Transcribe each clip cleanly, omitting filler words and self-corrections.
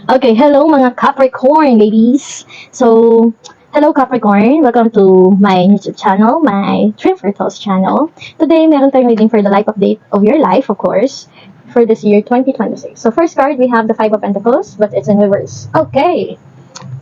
Okay, hello mga Capricorn ladies. So, hello Capricorn. Welcome to my YouTube channel, my Dream for Toast channel. Today, meron tayong reading for the life update of your life, of course, for this year 2026. So, first card, we have the Five of Pentacles, but it's in reverse. Okay.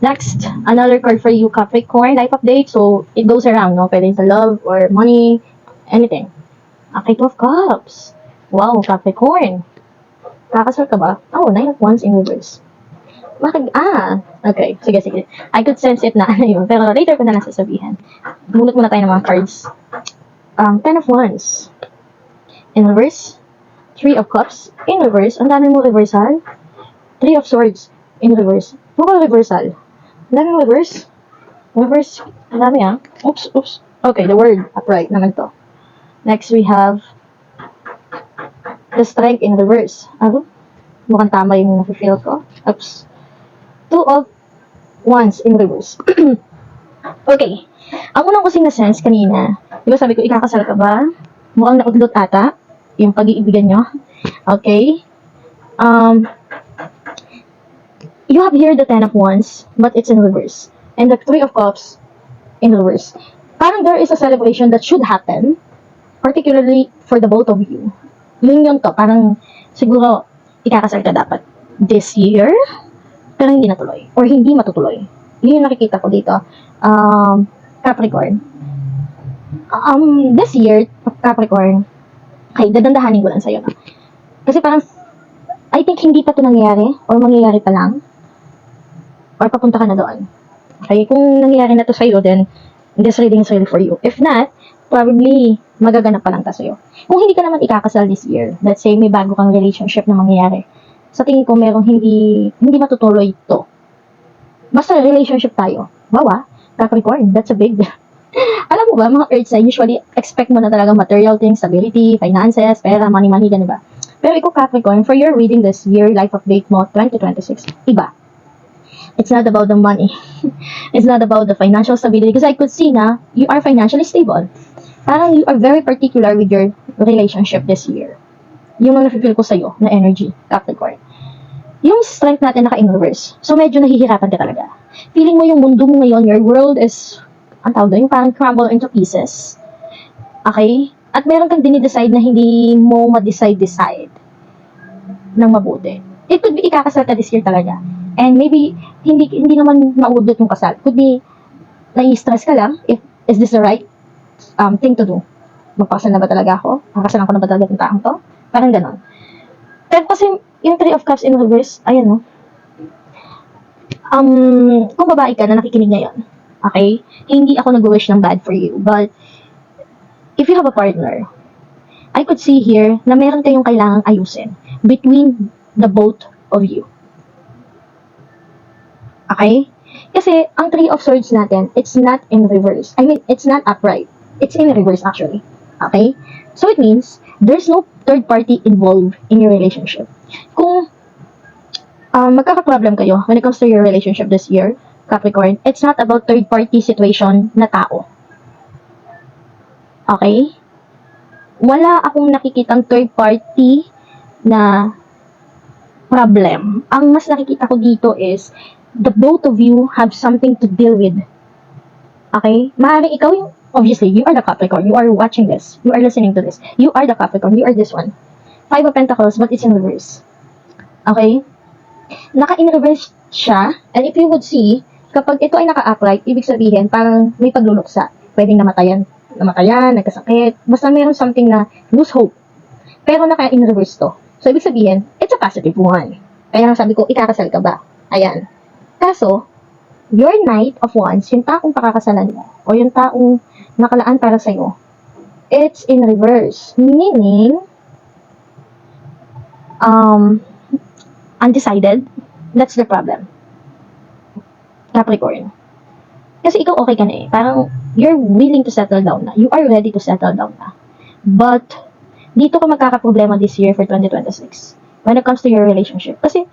Next, another card for you, Capricorn, life update. So, it goes around, no? Pwede sa love or money, anything. Okay, Two of Cups. Wow, Capricorn. Kakasal ka ba? Oh, Nine of Wands in reverse. Bakit? Okay. Sige. I could sense it na ano yun. Pero later ko na lang sasabihin. Bunot muna tayo ng mga cards. Ten of Wands. In reverse. Three of Cups. In reverse. Ang dami mo reversal. Three of Swords. In reverse. Mukhang reversal. Ang dami mo reverse. Reverse. Ang dami Oops. Okay, the word. Upright naman to. Next, we have the Strength in reverse. Mukhang tama yung nafe-feel ko. Oops. Two of Wands in reverse. Okay. Ang unang kasing na-sense kanina, di ba sabi ko, ikakasal ka ba? Mukhang naudlot ata yung pag-iibigan nyo. Okay. You have here the Ten of Wands, but it's in reverse. And the Three of Cups in reverse. Parang there is a celebration that should happen, particularly for the both of you. Yun to. Parang siguro ikakasal ka dapat this year, pero hindi natuloy. Or hindi matutuloy. Yun yung nakikita ko dito. Capricorn. This year, Capricorn, okay, dadandahanin ko lang sa'yo. No? Kasi parang, I think hindi pa ito nangyayari, or mangyayari pa lang, or papunta ka na doon. Okay, kung nangyayari na to sa'yo, then, this reading is really for you. If not, probably, magaganap pa lang ta sa'yo. Kung hindi ka naman ikakasal this year, let's say, may bago kang relationship na mangyayari, sa tingin ko merong hindi matutuloy ito. Basta relationship tayo. Wow Capricorn, that's a big... Alam mo ba, mga earth sign, usually expect mo na talaga material things, stability, finances, pera, money, ganun ba? Pero ikaw Capricorn, for your reading this year, life update mo, 2026, iba. It's not about the money. It's not about the financial stability. Because I could see na, you are financially stable. Parang you are very particular with your relationship this year. Yung na-feel ko sa'yo, na energy, Capricorn. Yung strength natin naka-in-reverse. So, medyo nahihirapan ka talaga. Feeling mo yung mundo mo ngayon, your world is, ang tawag doon, yung parang crumble into pieces. Okay? At meron kang dinidecide na hindi mo ma-decide ng mabuti. It could be ikakasal ka this year talaga. And maybe, hindi naman maudot yung kasal. Could be, nai-stress ka lang, is this the right thing to do? Magpakasal na ba talaga ako? Magpakasalan ko na ba talaga yung taong to? Parang ganon. Pero kasi, yung Three of Cups in reverse, ayan kung babae ka na nakikinig ngayon, okay? Hindi ako nag-wish ng bad for you, but, if you have a partner, I could see here na meron kayong kailangang ayusin between the both of you. Okay? Kasi, ang Three of Swords natin, it's not in reverse. I mean, it's not upright. It's in reverse, actually. Okay? So, it means, there's no third party involved in your relationship. Kung magkaka-problem kayo when it comes to your relationship this year, Capricorn, it's not about third party situation na tao. Okay? Wala akong nakikitang third party na problem. Ang mas nakikita ko dito is the both of you have something to deal with. Okay? Maaaring ikaw yung, obviously, you are the Capricorn. You are watching this. You are listening to this. You are the Capricorn. You are this one. Five of Pentacles, but it's in reverse. Okay? Naka-in-reverse siya. And if you would see, kapag ito ay naka-upright, ibig sabihin, parang may pagluluksa. Pwedeng namatayan, nagkasakit. Basta mayroon something na lose hope. Pero naka-in-reverse to. So, ibig sabihin, it's a positive one. Kaya sabi ko, ikakasal ka ba? Ayan. Kaso, your Knight of Wands, yung taong pakakasalan mo, o yung taong nakalaan para sa'yo, it's in reverse. Meaning, undecided, that's the problem. Capricorn. Kasi ikaw okay ka na eh. Parang, you're willing to settle down na. You are ready to settle down na. But, dito ka magkakaproblema this year for 2026 when it comes to your relationship. Kasi,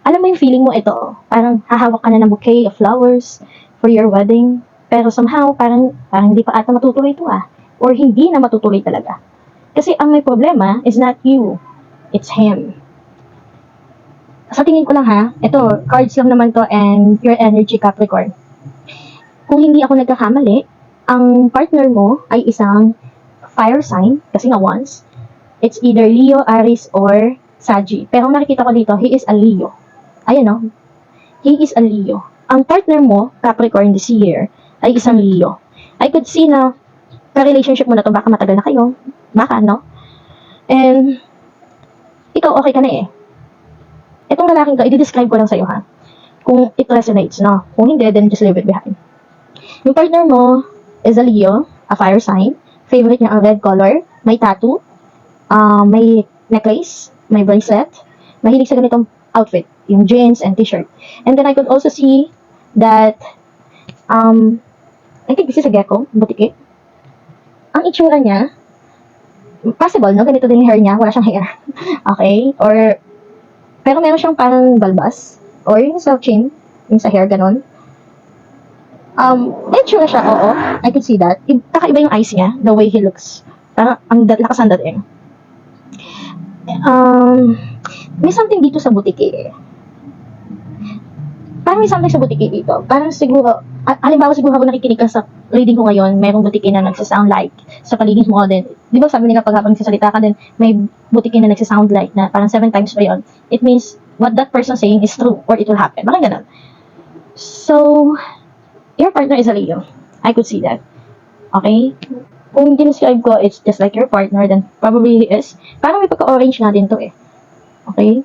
alam mo yung feeling mo ito, parang hahawak ka na ng bouquet of flowers for your wedding. Pero somehow, parang hindi pa ata matutuloy ito Or hindi na matutuloy talaga. Kasi ang may problema is not you. It's him. sa tingin ko lang ha, ito, cards lang naman to and your energy Capricorn. Kung hindi ako nagkakamali, ang partner mo ay isang fire sign, kasi nga once, it's either Leo, Aries, or Saggy. Pero ang nakikita ko dito, he is a Leo. Ayan o, he is a Leo. Ang partner mo, Capricorn, this year, ay isang Leo. I could see na ka-relationship mo na to, baka matagal na kayo. Baka, no? And, ikaw, okay ka na eh. Itong lalaking to, i-describe ko lang sa'yo ha. Kung it resonates, no? Kung hindi, then just leave it behind. Yung partner mo is a Leo, a fire sign. Favorite niya ang red color. May tattoo. May necklace. May bracelet. Mahilig sa ganitong outfit. Yung jeans and t-shirt. And then I could also see that I think this is a gecko, butiki. Ang itsura niya, possible, no? Ganito din yung hair niya. Wala siyang hair. Okay? Or pero meron siyang parang balbas. Or yung sa chin. Yung sa hair, ganon. May tsura siya, oo. I could see that. Kakaiba yung eyes niya. The way he looks. Parang ang lakas ang dating. May something dito sa butiki. Parang may something sa butiki dito. Parang siguro, halimbawa siguro habang nakikinig ka sa reading ko ngayon, mayroong butiki na nagsasound like sa paligid mo din. Di ba sabi nila pag habang nagsasalita ka din, may butiki na nagsasound like na parang 7 times pa yun. It means what that person saying is true or it will happen. Parang ganun. So, your partner is a Leo. I could see that. Okay? Kung describe ko, it's just like your partner, then probably he is. Parang may pagka-orange nga din to eh. Okay?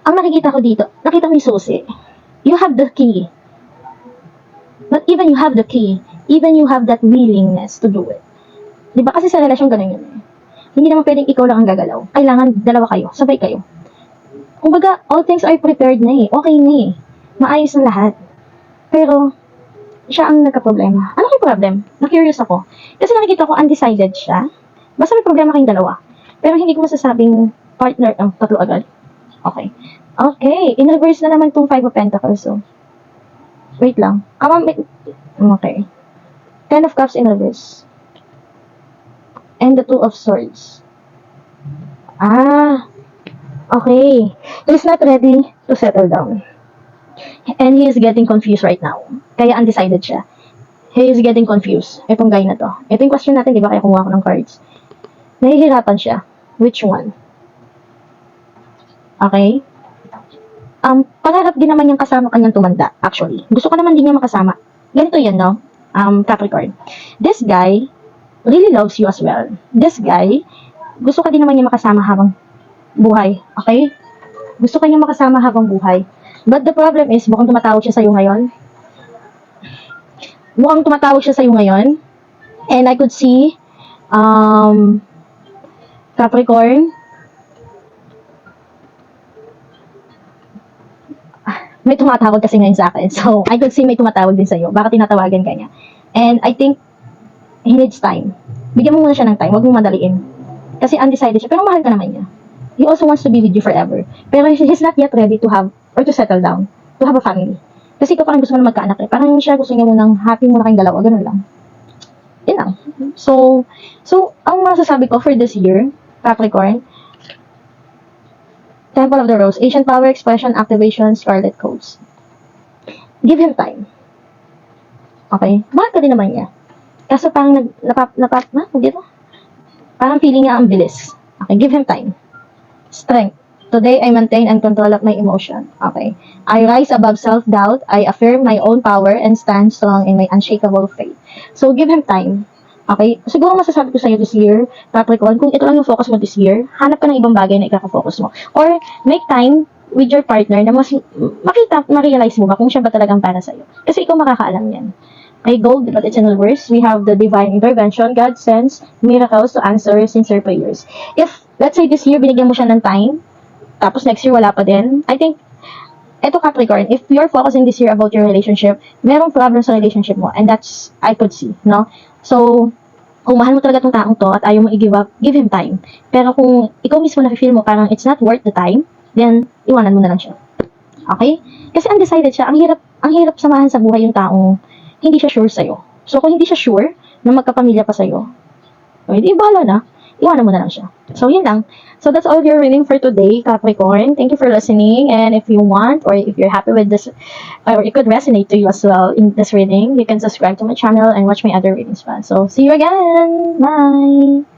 Ang nakikita ko dito, nakita mo yung susi. You have the key. Not even you have the key, even you have that willingness to do it. Diba? Kasi sa relasyon ganun yun eh. Hindi naman pwedeng ikaw lang ang gagalaw. Kailangan dalawa kayo, sabay kayo. Kumbaga, all things are prepared na eh. Okay na eh. Maayos na lahat. Pero, siya ang nagka-problema. Ano yung problem? Na-curious ako. Kasi nakikita ko, undecided siya. Basta may problema kayong dalawa. Pero hindi ko masasabing partner ang tatlo agad. Okay. Okay. In reverse na naman itong 5 of Pentacles. So, wait lang. Okay. 10 of Cups in reverse. And the 2 of Swords. Okay. He's not ready to settle down. And he is getting confused right now. Kaya undecided siya. He is getting confused. Itong guy na to. Ito yung question natin, di ba? Kaya kumuha ko ng cards. Nahihirapan siya. Which one? Okay? Pangarap din naman yung kasama kanyang tumanda, actually. Gusto ko naman din niya makasama. Ganito yan, no? Capricorn. This guy really loves you as well. This guy, gusto ka din naman niya makasama habang buhay. Okay? Gusto ka niya makasama habang buhay. But the problem is, mukhang tumatawag siya sa'yo ngayon. And I could see, Capricorn, may tumatawag kasi ngayon sa akin. So, I could see may tumatawag din sa'yo. Baka tinatawagan ka niya. And I think, he needs time. Bigyan mo muna siya ng time. Huwag mong madaliin. Kasi undecided siya. Pero mahal ka naman niya. He also wants to be with you forever. Pero he's not yet ready to have, or to settle down. To have a family. Kasi ikaw parang gusto mo na magkaanak eh. Parang siya gusto niya munang happy muna kayong dalawa. Ganun lang. Yun lang. So, ang masasabi ko for this year, Capricorn, Temple of the Rose, Ancient Power, Expression, Activation, Scarlet Codes. Give him time. Okay? Mahal ka din naman niya. Kaso parang parang feeling niya ang bilis. Okay? Give him time. Strength. Today, I maintain and control of my emotion. Okay? I rise above self-doubt. I affirm my own power and stand strong in my unshakable faith. So, give him time. Okay? Siguro masasabi ko sa'yo this year, Capricorn, kung ito lang yung focus mo this year, hanap ka ng ibang bagay na ikaka-focus mo. Or, make time with your partner na mas ma-realize mo ba kung siya ba talagang para sa'yo. Kasi ikaw makakaalam yan. Okay, gold, but it's in reverse. We have the divine intervention. God sends miracles to answer sincere prayers. If, let's say this year, binigyan mo siya ng time, tapos next year wala pa din, I think, eto Capricorn, if you're focusing this year about your relationship, merong problem sa relationship mo. And that's, I could see, no? So, kung mahal mo talaga itong taong to at ayaw mo i-give up, give him time. Pero kung ikaw mismo na-feel mo parang it's not worth the time, then iwanan mo na lang siya. Okay? Kasi undecided siya. Ang hirap samahan sa buhay yung taong hindi siya sure sa'yo. So, kung hindi siya sure na magkapamilya pa sa'yo, hindi, bahala na. iwanan mo na lang siya. So, yun lang. So, that's all your reading for today, Capricorn. Thank you for listening. And if you want, or if you're happy with this, or it could resonate to you as well in this reading, you can subscribe to my channel and watch my other readings. So, see you again. Bye.